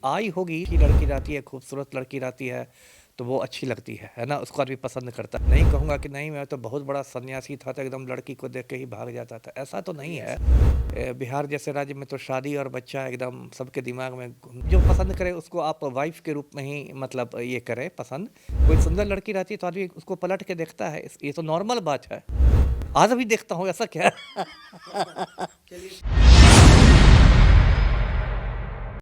आई होगी कि लड़की रहती है, खूबसूरत लड़की रहती है तो वो अच्छी लगती है ना? उसको आदमी पसंद करता है। नहीं कहूँगा कि नहीं, मैं तो बहुत बड़ा सन्यासी था तो एकदम लड़की को देख के ही भाग जाता था, ऐसा तो नहीं है। बिहार जैसे राज्य में तो शादी और बच्चा एकदम सबके दिमाग में जो पसंद करे उसको आप वाइफ़ के रूप में ही मतलब ये करें पसंद। कोई सुंदर लड़की रहती है तो आदमी उसको पलट के देखता है, ये तो नॉर्मल बात है। आज भी देखता हूँ, ऐसा क्या है?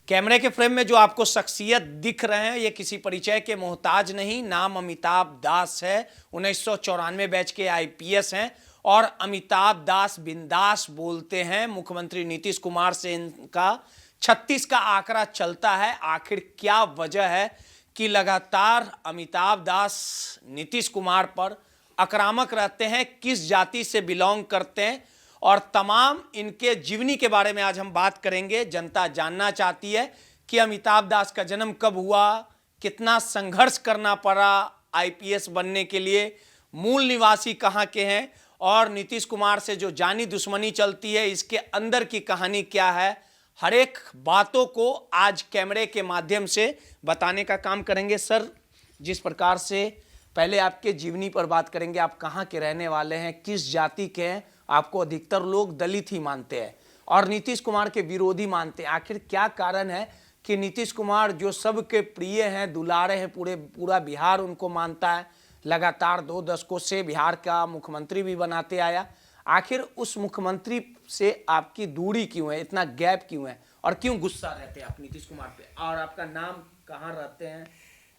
कैमरे के फ्रेम में जो आपको शख्सियत दिख रहे हैं ये किसी परिचय के मोहताज नहीं। नाम अमिताभ दास है, 1994 बैच के आईपीएस हैं और अमिताभ दास बिंदास बोलते हैं। मुख्यमंत्री नीतीश कुमार से इनका 36 का आंकड़ा चलता है। आखिर क्या वजह है कि लगातार अमिताभ दास नीतीश कुमार पर आक्रामक रहते हैं? किस जाति से बिलोंग करते हैं और तमाम इनके जीवनी के बारे में आज हम बात करेंगे। जनता जानना चाहती है कि अमिताभ दास का जन्म कब हुआ, कितना संघर्ष करना पड़ा आईपीएस बनने के लिए, मूल निवासी कहाँ के हैं और नीतीश कुमार से जो जानी दुश्मनी चलती है इसके अंदर की कहानी क्या है। हर एक बातों को आज कैमरे के माध्यम से बताने का काम करेंगे। सर, जिस प्रकार से पहले आपके जीवनी पर बात करेंगे, आप कहाँ के रहने वाले हैं, किस जाति के हैं? आपको अधिकतर लोग दलित ही मानते हैं और नीतीश कुमार के विरोधी मानते हैं। आखिर क्या कारण है कि नीतीश कुमार जो सबके प्रिय हैं, दुलारे हैं, पूरा बिहार उनको मानता है, लगातार 2 दशकों से बिहार का मुख्यमंत्री भी बनाते आया। आखिर उस मुख्यमंत्री से आपकी दूरी क्यों है, इतना गैप क्यों है और क्यों गुस्सा रहते हैं आप नीतीश कुमार पे? और आपका नाम, कहाँ रहते हैं,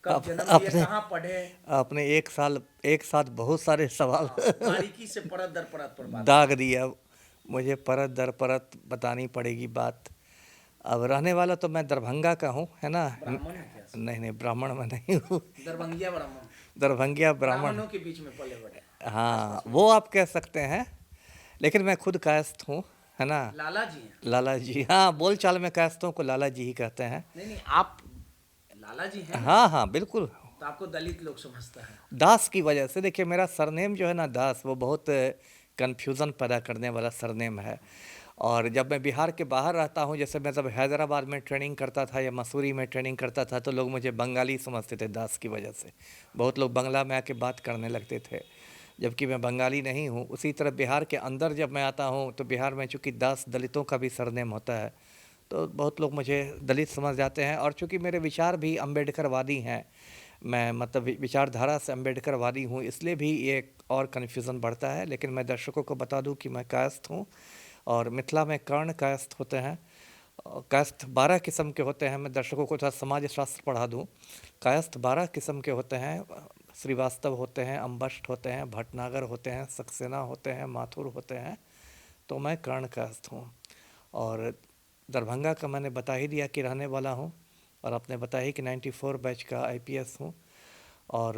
कब जन्म लिए, आपने कहाँ पढ़े? आपने एक साथ बहुत सारे सवाल बारीकी से परत दर परत पर बात दाग दिया। मुझे परत दर परत बतानी पड़ेगी बात। अब रहने वाला तो मैं दरभंगा का हूँ, है ना? ब्राह्मण है क्या? नहीं नहीं, ब्राह्मण में नहीं हूँ। दरभंगिया ब्राह्मण, दरभंगिया ब्राह्मण। ब्राह्मणों के बीच में पले बड़े। हाँ, वो आप कह सकते हैं, लेकिन मैं खुद कायस्थ हूँ, है ना? लाला जी हैं? लाला जी, हाँ, बोल चाल में कायस्थों को लाला जी ही कहते हैं। नहीं नहीं, आप लाला जी हैं ना? हाँ हाँ, बिल्कुल। तो आपको दलित लोग समझता है। दास की वजह से, देखिए मेरा सरनेम जो है ना दास, वो बहुत कन्फ्यूज़न पैदा करने वाला सरनेम है। और जब मैं बिहार के बाहर रहता हूँ, जैसे मैं जब हैदराबाद में ट्रेनिंग करता था या मसूरी में ट्रेनिंग करता था तो लोग मुझे बंगाली समझते थे दास की वजह से। बहुत लोग बंगला में आके बात करने लगते थे, जबकि मैं बंगाली नहीं हूँ। उसी तरह बिहार के अंदर जब मैं आता हूँ तो बिहार में चूँकि दास दलितों का भी सरनेम होता है तो बहुत लोग मुझे दलित समझ जाते हैं। और चूँकि मेरे विचार भी अम्बेडकरवादी हैं, मैं मतलब विचारधारा से अम्बेडकरवादी हूँ, इसलिए भी ये और कन्फ्यूज़न बढ़ता है। लेकिन मैं दर्शकों को बता दूं कि मैं कायस्थ हूँ और मिथिला में कर्ण कायस्थ होते हैं। कायस्थ 12 किस्म के होते हैं। मैं दर्शकों को थोड़ा समाज शास्त्र पढ़ा दूं। कायस्थ 12 किस्म के होते हैं। श्रीवास्तव होते हैं, अम्बष्ट होते हैं, भटनागर होते हैं, सक्सेना होते हैं, माथुर होते हैं। तो मैं कर्ण कायस्थ हूँ और दरभंगा का मैंने बता ही दिया कि रहने वाला हूँ। और आपने बताया ही कि 94 बैच का आईपीएस हूँ। और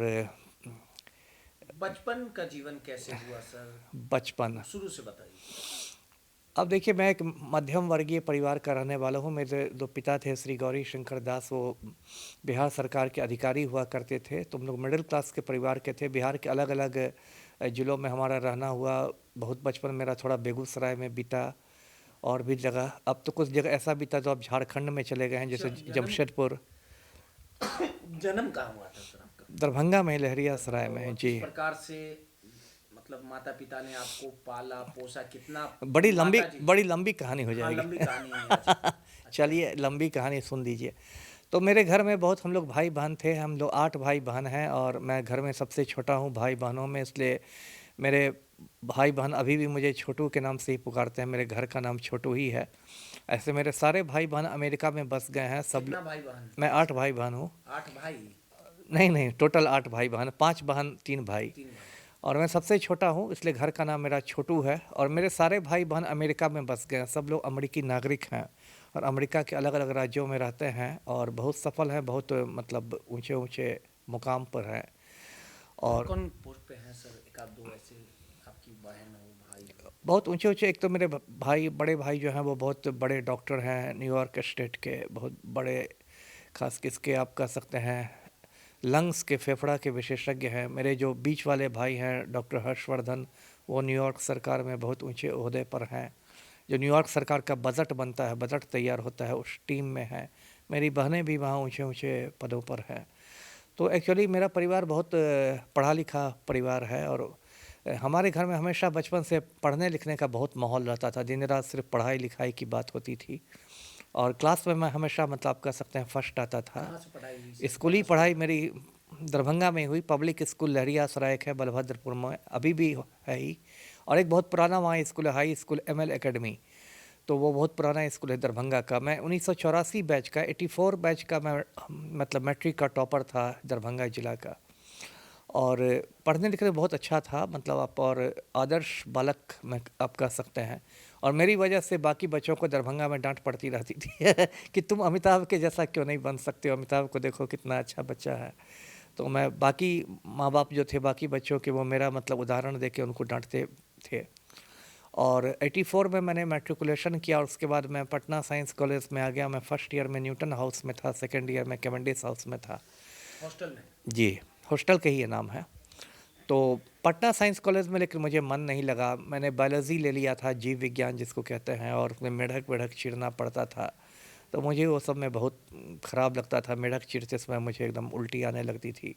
बचपन का जीवन कैसे हुआ सर? बचपन, शुरू से बताइए। अब देखिए मैं एक मध्यम वर्गीय परिवार का रहने वाला हूँ। मेरे दो पिता थे, श्री गौरी शंकर दास, वो बिहार सरकार के अधिकारी हुआ करते थे। तो हम लोग मिडिल क्लास के परिवार के थे। बिहार के अलग अलग ज़िलों में हमारा रहना हुआ। बहुत बचपन मेरा थोड़ा बेगूसराय में बीता और भी जगह। अब तो कुछ जगह ऐसा बीता तो अब झारखंड में चले गए हैं, जैसे जमशेदपुर। जन्म कहाँ हुआ था सर आपका? दरभंगा में, लहरिया सराय में तो जी। किस प्रकार से, मतलब माता पिता ने आपको पाला पोसा, कितना? बड़ी लंबी कहानी हो हाँ, लंबी जाएगी। कहानी है। अच्छा। चलिए, लंबी कहानी सुन लीजिए। तो मेरे घर में बहुत हम लोग भाई बहन थे। हम लोग 8 भाई बहन हैं और मैं घर में सबसे छोटा हूँ भाई बहनों में। इसलिए मेरे भाई बहन अभी भी मुझे छोटू के नाम से ही पुकारते हैं। मेरे घर का नाम छोटू ही है। ऐसे मेरे सारे भाई बहन अमेरिका में बस गए हैं सब। कितना भाई बहन? मैं 8 भाई बहन हूँ। 8 भाई? नहीं नहीं, टोटल 8 भाई बहन, 5 बहन 3 भाई। 3 भाई। और मैं सबसे छोटा हूँ, इसलिए घर का नाम मेरा छोटू है। और मेरे सारे भाई बहन अमेरिका में बस गए हैं। सब लोग अमेरिकी नागरिक हैं और अमेरिका के अलग अलग राज्यों में रहते हैं और बहुत सफल हैं, बहुत मतलब ऊंचे ऊंचे मुकाम पर हैं। और कौन पोस्ट पे हैं सर? एक आध दो ऐसे आपकी बहन हो, भाई हो? बहुत ऊंचे ऊंचे, एक तो मेरे भाई, बड़े भाई जो हैं वो बहुत बड़े डॉक्टर हैं, न्यूयॉर्क स्टेट के बहुत बड़े। खास किसके आप कह सकते हैं, लंग्स के, फेफड़ा के विशेषज्ञ हैं। मेरे जो बीच वाले भाई हैं डॉक्टर हर्षवर्धन, वो न्यूयॉर्क सरकार में बहुत ऊंचे ओहदे पर हैं। जो न्यूयॉर्क सरकार का बजट बनता है, बजट तैयार होता है, उस टीम में है। मेरी बहनें भी वहाँ ऊँचे ऊँचे पदों पर हैं। तो एक्चुअली मेरा परिवार बहुत पढ़ा लिखा परिवार है, और हमारे घर में हमेशा बचपन से पढ़ने लिखने का बहुत माहौल रहता था। दिन रात सिर्फ पढ़ाई लिखाई की बात होती थी, और क्लास में मैं हमेशा मतलब आप कह सकते हैं फर्स्ट आता था। कहाँ से पढ़ाई हुई सर? स्कूली पढ़ाई मेरी दरभंगा में हुई। पब्लिक स्कूल लहरिया सराय है बलभद्रपुर में, अभी भी है ही। और एक बहुत पुराना वहाँ स्कूल है, हाई स्कूल ML एकेडमी। तो वो बहुत पुराना स्कूल है दरभंगा का। मैं 1984 बैच का, 84 बैच का मैं मतलब मैट्रिक का टॉपर था दरभंगा जिला का। और पढ़ने लिखने में बहुत अच्छा था, मतलब आप, और आदर्श बालक में आप कह सकते हैं। और मेरी वजह से बाकी बच्चों को दरभंगा में डांट पड़ती रहती थी कि तुम अमिताभ के जैसा क्यों नहीं बन सकते हो, अमिताभ को देखो कितना अच्छा बच्चा है। तो मैं बाकी माँ बाप जो थे बाकी बच्चों के, वो मेरा मतलब उदाहरण दे के उनको डांटते थे। और 84 में मैंने मैट्रिकुलेशन किया, और उसके बाद मैं पटना साइंस कॉलेज में आ गया। मैं फर्स्ट ईयर में न्यूटन हाउस में था, सेकेंड ईयर में कैवेंडिश हाउस में था। हॉस्टल में? जी, हॉस्टल का ही ये नाम है। तो पटना साइंस कॉलेज में लेकिन मुझे मन नहीं लगा। मैंने बायोलॉजी ले लिया था, जीव विज्ञान जिसको कहते हैं, और उसमें मेढक वेढक चीरना पड़ता था। तो मुझे वो सब में बहुत ख़राब लगता था। मेढक चीरते समय मुझे एकदम उल्टी आने लगती थी।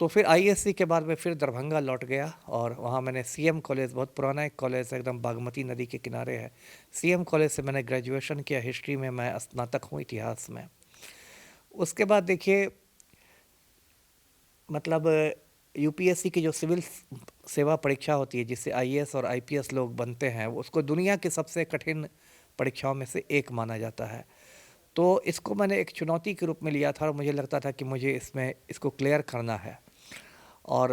तो फिर ISC के बाद में फिर दरभंगा लौट गया, और वहाँ मैंने CM कॉलेज, बहुत पुराना एक कॉलेज है, एकदम बागमती नदी के किनारे है। CM कॉलेज से मैंने ग्रेजुएशन किया। हिस्ट्री में मैं स्नातक हूँ, इतिहास में। उसके बाद देखिए, मतलब UPSC की जो सिविल सेवा परीक्षा होती है, जिससे IAS और IPS लोग बनते हैं, उसको दुनिया की सबसे कठिन परीक्षाओं में से एक माना जाता है। तो इसको मैंने एक चुनौती के रूप में लिया था, और मुझे लगता था कि मुझे इसको क्लियर करना है। और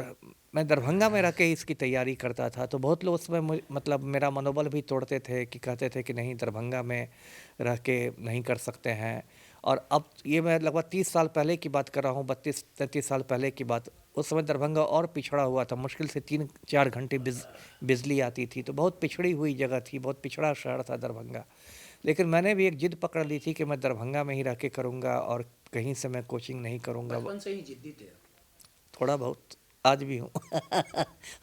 मैं दरभंगा में रह के ही इसकी तैयारी करता था। तो बहुत लोग उसमें मतलब मेरा मनोबल भी तोड़ते थे, कि कहते थे कि नहीं, दरभंगा में रह के नहीं कर सकते हैं। और अब ये मैं लगभग 30 साल पहले की बात कर रहा हूँ, 32-33 साल पहले की बात। उस समय दरभंगा और पिछड़ा हुआ था, मुश्किल से 3-4 घंटे बिजली आती थी। तो बहुत पिछड़ी हुई जगह थी, बहुत पिछड़ा शहर था दरभंगा। लेकिन मैंने भी एक जिद पकड़ ली थी कि मैं दरभंगा में ही रह के करूँगा, और कहीं से मैं कोचिंग नहीं करूँगा। बचपन से ही जिद्दी थे? थोड़ा बहुत आज भी हूँ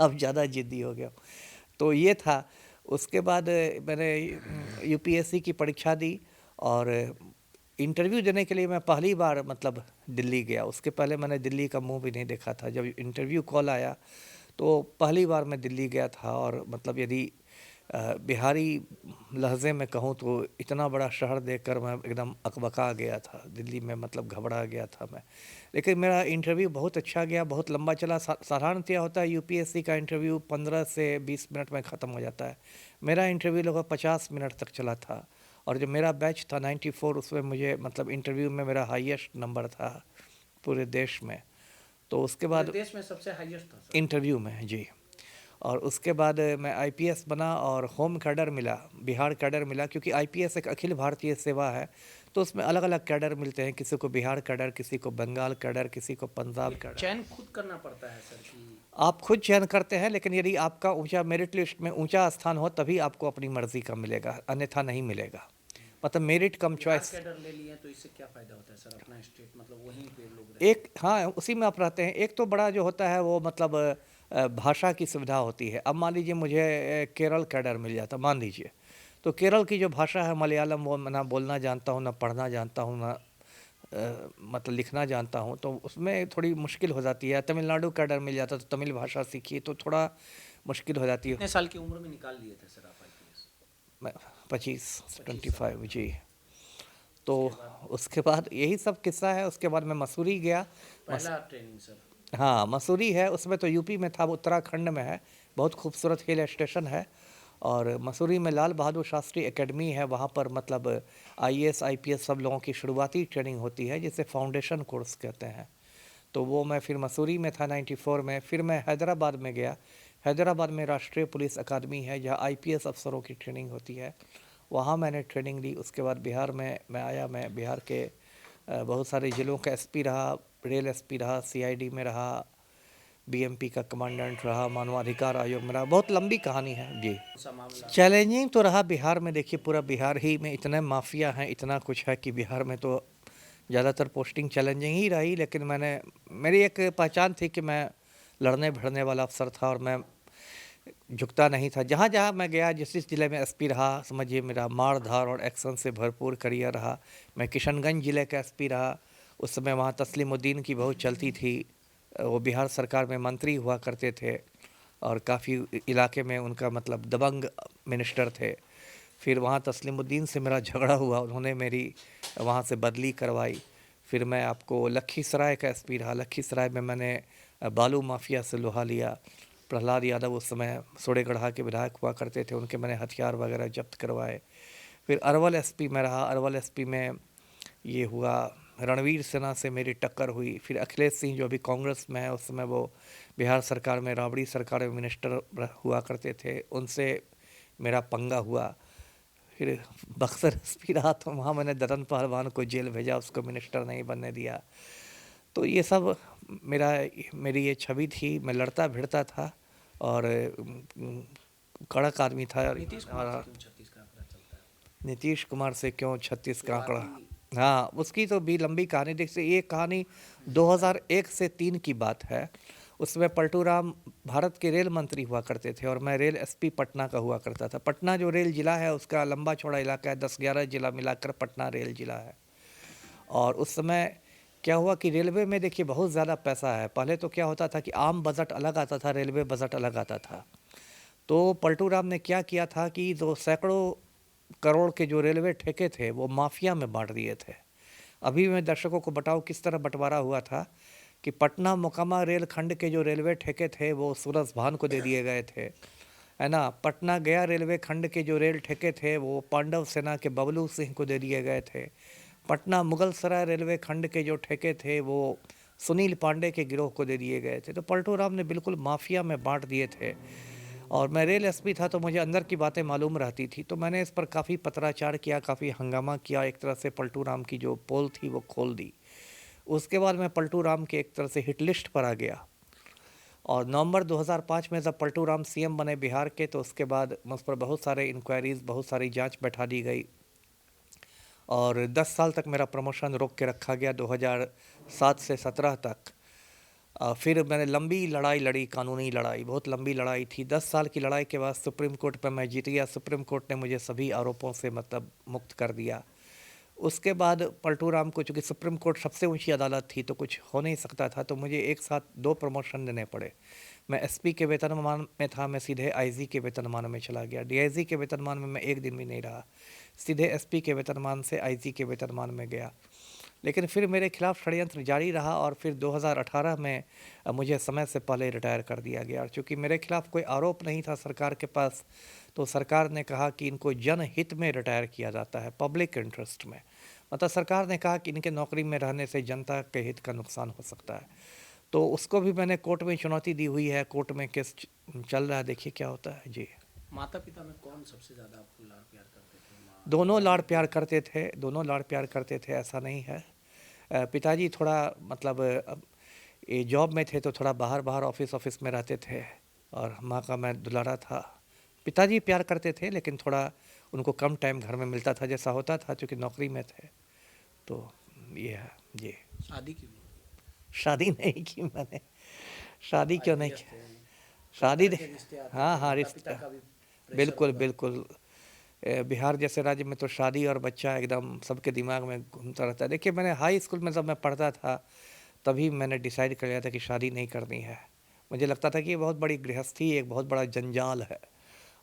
अब ज़्यादा जिद्दी हो गया हूँ। तो ये था। उसके बाद मैंने UPSC की परीक्षा दी, और इंटरव्यू देने के लिए मैं पहली बार मतलब दिल्ली गया। उसके पहले मैंने दिल्ली का मुंह भी नहीं देखा था। जब इंटरव्यू कॉल आया तो पहली बार मैं दिल्ली गया था, और मतलब यदि बिहारी लहजे में कहूँ तो इतना बड़ा शहर देखकर मैं एकदम अकबका गया था दिल्ली में, मतलब घबरा गया था मैं। लेकिन मेरा इंटरव्यू बहुत अच्छा गया, बहुत लंबा चला। साधारणतया होता है UPSC का इंटरव्यू 15 से 20 मिनट में ख़त्म हो जाता है। मेरा इंटरव्यू लगभग 50 मिनट तक चला था। और जो मेरा बैच था 94, उसमें मुझे मतलब इंटरव्यू में मेरा हाईएस्ट नंबर था पूरे देश में। तो उसके बाद देश में सबसे हाईएस्ट था सर? इंटरव्यू में, जी। और उसके बाद मैं IPS बना, और होम कैडर मिला, बिहार कैडर मिला। क्योंकि IPS एक अखिल भारतीय सेवा है, तो उसमें अलग अलग कैडर मिलते हैं। किसी को बिहार कैडर, किसी को बंगाल कैडर, किसी को पंजाब कैडर। चयन खुद करना पड़ता है सर कि? आप खुद चयन करते हैं, लेकिन यदि आपका ऊंचा मेरिट लिस्ट में ऊंचा स्थान हो तभी आपको अपनी मर्जी का मिलेगा, अन्यथा नहीं मिलेगा। मतलब मेरिट कम चॉइस। कैडर ले लिए तो इससे क्या फायदा होता है सर? अपना स्टेट मतलब वहीं पे लोग रहते एक, हाँ, उसी में आप रहते हैं। एक तो बड़ा जो होता है वो मतलब भाषा की सुविधा होती है। अब मान लीजिए मुझे केरल कैडर मिल जाता, मान लीजिए, तो केरल की जो भाषा है मलयालम, वो ना बोलना जानता हूँ, ना पढ़ना जानता हूँ, ना मतलब लिखना जानता हूँ, तो उसमें थोड़ी मुश्किल हो जाती है। तमिलनाडु कैडर मिल जाता तो तमिल भाषा सीखिए, तो थोड़ा मुश्किल हो जाती है। कितने साल की उम्र में निकाल लिए थे सर आप IPS? मैं 25 जी। तो उसके बाद? उसके बाद यही सब किस्सा है। उसके बाद मैं मसूरी गया। पहला ट्रेनिंग सर? हाँ, मसूरी है, उसमें तो यूपी में था, उत्तराखंड में है। बहुत खूबसूरत हिल स्टेशन है। और मसूरी में लाल बहादुर शास्त्री एकेडमी है, वहाँ पर मतलब IAS IPS सब लोगों की शुरुआती ट्रेनिंग होती है, जिसे फाउंडेशन कोर्स कहते हैं। तो वो मैं फिर मसूरी में था 94 में। फिर मैं हैदराबाद में गया। हैदराबाद में राष्ट्रीय पुलिस अकादमी है, जहाँ IPS अफसरों की ट्रेनिंग होती है, वहाँ मैंने ट्रेनिंग ली। उसके बाद बिहार में मैं आया। मैं बिहार के बहुत सारे ज़िलों का SP रहा, रेल SP रहा, CID में रहा, BMP का कमांडेंट रहा, मानवाधिकार आयोग में रहा। बहुत लंबी कहानी है जी। सा मामला? चैलेंजिंग तो रहा बिहार में। देखिए, पूरा बिहार ही में इतने माफिया हैं, इतना कुछ है कि बिहार में तो ज़्यादातर पोस्टिंग चैलेंजिंग ही रही। लेकिन मेरी एक पहचान थी कि मैं लड़ने भिड़ने वाला अफसर था, और मैं झुकता नहीं था। जहाँ जहाँ मैं गया, जिस जिस ज़िले में एसपी रहा, समझिए मेरा मार धाड़ और एक्शन से भरपूर करियर रहा। मैं किशनगंज ज़िले का एसपी रहा, उस समय वहाँ तस्लीमुद्दीन की बहुत चलती थी। वो बिहार सरकार में मंत्री हुआ करते थे और काफ़ी इलाके में उनका मतलब दबंग मिनिस्टर थे। फिर वहाँ तस्लीमुद्दीन से मेरा झगड़ा हुआ, उन्होंने मेरी वहाँ से बदली करवाई। फिर मैं आपको लखीसराय का एसपी रहा। लखीसराय में मैंने बालू माफिया से लोहा लिया। प्रहलाद यादव उस समय सोड़ेगढ़ा के विधायक हुआ करते थे, उनके मैंने हथियार वगैरह जब्त करवाए। फिर अरवल एसपी में रहा। अरवल एसपी में ये हुआ, रणवीर सिन्हा से मेरी टक्कर हुई। फिर अखिलेश सिंह जो अभी कांग्रेस में है, उस समय वो बिहार सरकार में, राबड़ी सरकार में मिनिस्टर हुआ करते थे, उनसे मेरा पंगा हुआ। फिर बक्सर एसपी रहा तो वहाँ मैंने ददन पहलवान को जेल भेजा, उसको मिनिस्टर नहीं बनने दिया। तो ये सब मेरी ये छवि थी। मैं लड़ता भिड़ता था और कड़क आदमी था। और नीतीश कुमार से क्यों 36 का आंकड़ा? हाँ, उसकी तो भी लंबी कहानी। देखिए, ये कहानी 2001 से 3 की बात है। उसमें पलटू राम भारत के रेल मंत्री हुआ करते थे और मैं रेल एसपी पटना का हुआ करता था। पटना जो रेल ज़िला है, उसका लंबा चौड़ा इलाका है, 10-11 ज़िला मिलाकर पटना रेल ज़िला है। और उस समय क्या हुआ कि रेलवे में देखिए बहुत ज़्यादा पैसा है। पहले तो क्या होता था कि आम बजट अलग आता था, रेलवे बजट अलग आता था। तो पलटू राम ने क्या किया था कि जो सैकड़ों करोड़ के जो रेलवे ठेके थे, वो माफिया में बांट दिए थे। अभी मैं दर्शकों को बताऊं किस तरह बंटवारा हुआ था कि पटना मोकामा रेलखंड के जो रेलवे ठेके थे, वो सूरज भान को दे दिए गए थे, है ना। पटना गया रेलवे खंड के जो रेल ठेके थे, वो पांडव सेना के बबलू सिंह को दे दिए गए थे। पटना मुगल सराय रेलवे खंड के जो ठेके थे, वो सुनील पांडे के गिरोह को दे दिए गए थे। तो पलटू राम ने बिल्कुल माफिया में बांट दिए थे। और मैं रेल एसपी था तो मुझे अंदर की बातें मालूम रहती थी, तो मैंने इस पर काफ़ी पत्राचार किया, काफ़ी हंगामा किया। एक तरह से पलटू राम की जो पोल थी वो खोल दी। उसके बाद मैं पलटू राम के एक तरह से हिट लिस्ट पर आ गया। और नवंबर 2005 में जब पलटू राम सीएम बने बिहार के, तो उसके बाद मुझ पर बहुत सारे इंक्वायरीज़, बहुत सारी जांच बैठा दी गई और 10 साल तक मेरा प्रमोशन रोक के रखा गया, 2007 से 17 तक। फिर मैंने लंबी लड़ाई लड़ी, कानूनी लड़ाई, बहुत लंबी लड़ाई थी। 10 साल की लड़ाई के बाद सुप्रीम कोर्ट पर मैं जीत गया। सुप्रीम कोर्ट ने मुझे सभी आरोपों से मतलब मुक्त कर दिया। उसके बाद पलटू राम को, चूँकि सुप्रीम कोर्ट सबसे ऊंची अदालत थी, तो कुछ हो नहीं सकता था, तो मुझे एक साथ 2 प्रमोशन देने पड़े। मैं एसपी के वेतनमान में था, मैं सीधे आईजी के वेतनमान में चला गया। डीआईजी के वेतनमान में मैं एक दिन भी नहीं रहा, सीधे एसपी के वेतनमान से आईजी के वेतनमान में गया। लेकिन फिर मेरे खिलाफ षड्यंत्र जारी रहा और फिर 2018 में मुझे समय से पहले रिटायर कर दिया गया। और चूँकि मेरे खिलाफ कोई आरोप नहीं था सरकार के पास, तो सरकार ने कहा कि इनको जनहित में रिटायर किया जाता है, पब्लिक इंटरेस्ट में। मतलब सरकार ने कहा कि इनके नौकरी में रहने से जनता के हित का नुकसान हो सकता है। तो उसको भी मैंने कोर्ट में चुनौती दी हुई है, कोर्ट में केस चल रहा है, देखिए क्या होता है जी। माता पिता में कौन सबसे ज्यादा आपको लाड़ प्यार करते थे? दोनों लाड़ प्यार करते थे, दोनों लाड़ प्यार करते थे, ऐसा नहीं है। पिताजी थोड़ा मतलब ये जॉब में थे तो थोड़ा बाहर बाहर ऑफिस में रहते थे और माँ का मैं दुलारा था। पिताजी प्यार करते थे, लेकिन थोड़ा उनको कम टाइम घर में मिलता था, जैसा होता था, क्योंकि नौकरी में थे। तो ये है जी। शादी की शादी नहीं की मैंने। शादी क्यों नहीं की? शादी हाँ हाँ, रिश्ता, बिल्कुल बिल्कुल। बिहार जैसे राज्य में तो शादी और बच्चा एकदम सबके दिमाग में घूमता रहता है। देखिए, मैंने हाई स्कूल में जब मैं पढ़ता था, तभी मैंने डिसाइड कर लिया था कि शादी नहीं करनी है। मुझे लगता था कि ये बहुत बड़ी गृहस्थी, एक बहुत बड़ा जंजाल है,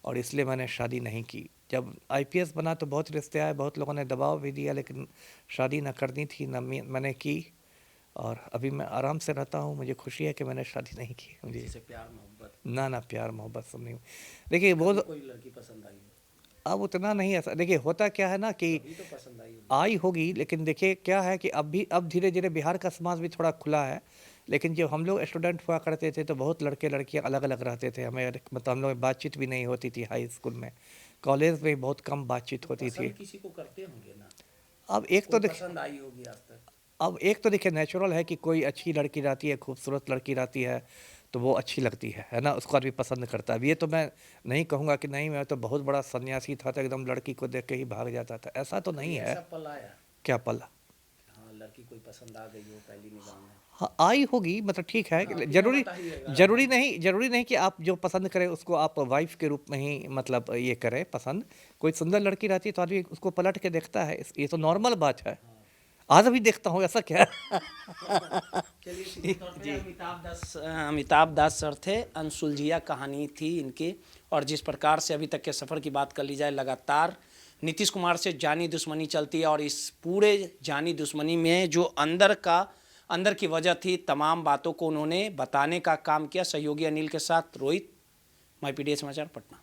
और इसलिए मैंने शादी नहीं की। जब आईपीएस बना तो बहुत रिश्ते आए, बहुत लोगों ने दबाव भी दिया, लेकिन शादी ना करनी थी, ना मैंने की। और अभी मैं आराम से रहता हूँ, मुझे खुशी है कि मैंने शादी नहीं की। मुझे प्यार मोहब्बत ना प्यार मोहब्बत सब नहीं। देखिए वो कोई लड़की पसंद आई? अब उतना नहीं ऐसा। देखिए होता क्या है ना कि तो पसंद आई होगी, लेकिन देखिए क्या है कि अब धीरे धीरे बिहार का समाज भी थोड़ा खुला है। लेकिन जब हम लोग स्टूडेंट हुआ करते थे तो बहुत लड़के लड़कियां अलग अलग रहते थे। हमें मतलब हम लोग बातचीत भी नहीं होती थी हाई स्कूल में, कॉलेज में बहुत कम बातचीत होती थी। किसी को करते होंगे ना? अब एक तो देखिए, पसंद आई होगी आज तक? अब एक तो देखिए नेचुरल है कि कोई अच्छी लड़की रहती है, खूबसूरत लड़की रहती है, तो वो अच्छी लगती है ना, उसको आदमी पसंद करता है। अब ये तो मैं नहीं कहूँगा कि नहीं, मैं तो बहुत बड़ा सन्यासी था तो एकदम लड़की को देख के ही भाग जाता था, ऐसा तो नहीं है। पल आया? क्या पल? हाँ, लड़की कोई पसंद आ गई हो पहली निगाह में? हाँ, आई होगी, मतलब ठीक है, बिना जरूरी बताइएगा। जरूरी नहीं कि आप जो पसंद करें उसको आप वाइफ के रूप में ही मतलब ये करें पसंद। कोई सुंदर लड़की रहती है तो आदमी उसको पलट के देखता है, ये तो नॉर्मल बात है। आज भी देखता हूँ, ऐसा क्या है। चलिए, सीधे तौर पे अमिताभ दास सर थे, अनसुलझिया कहानी थी इनकी। और जिस प्रकार से अभी तक के सफ़र की बात कर ली जाए, लगातार नीतीश कुमार से जानी दुश्मनी चलती है, और इस पूरे जानी दुश्मनी में जो अंदर की वजह थी, तमाम बातों को उन्होंने बताने का काम किया सहयोगी अनिल के साथ। रोहित, माई पीडीए समाचार, पटना।